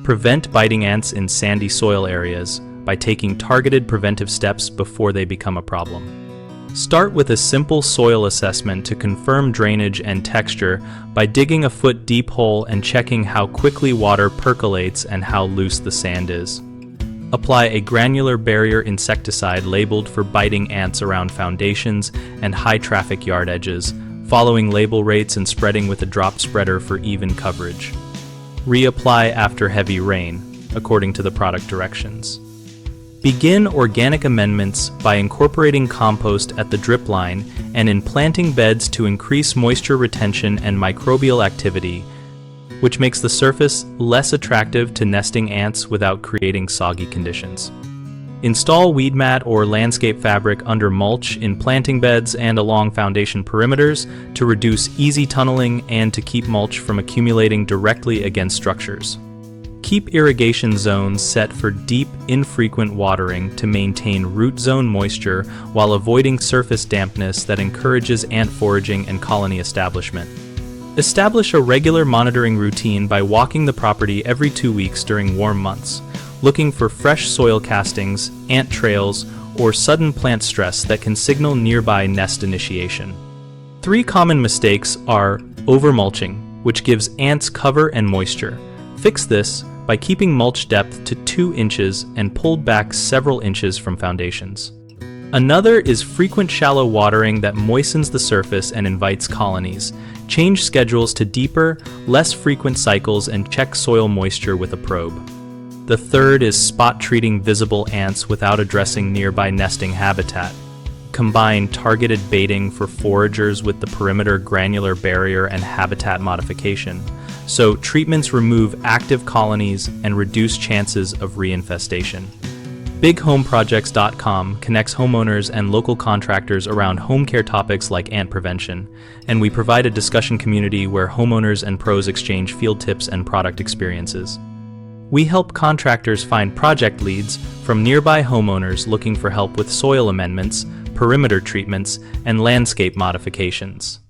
Prevent biting ants in sandy soil areas by taking targeted preventive steps before they become a problem. Start with a simple soil assessment to confirm drainage and texture by digging a foot deep hole and checking how quickly water percolates and how loose the sand is. Apply a granular barrier insecticide labeled for biting ants around foundations and high-traffic yard edges, following label rates and spreading with a drop spreader for even coverage. Reapply after heavy rain, according to the product directions. Begin organic amendments by incorporating compost at the drip line and in planting beds to increase moisture retention and microbial activity, which makes the surface less attractive to nesting ants without creating soggy conditions. Install weed mat or landscape fabric under mulch in planting beds and along foundation perimeters to reduce easy tunneling and to keep mulch from accumulating directly against structures. Keep irrigation zones set for deep, infrequent watering to maintain root zone moisture while avoiding surface dampness that encourages ant foraging and colony establishment. Establish a regular monitoring routine by walking the property every 2 weeks during warm months, looking for fresh soil castings, ant trails, or sudden plant stress that can signal nearby nest initiation. 3 common mistakes are overmulching, which gives ants cover and moisture. Fix this by keeping mulch depth to 2 inches and pulled back several inches from foundations. Another is frequent shallow watering that moistens the surface and invites colonies. Change schedules to deeper, less frequent cycles and check soil moisture with a probe. The third is spot treating visible ants without addressing nearby nesting habitat. Combine targeted baiting for foragers with the perimeter granular barrier and habitat modification, so treatments remove active colonies and reduce chances of reinfestation. BigHomeProjects.com connects homeowners and local contractors around home care topics like ant prevention, and we provide a discussion community where homeowners and pros exchange field tips and product experiences. We help contractors find project leads from nearby homeowners looking for help with soil amendments, perimeter treatments, and landscape modifications.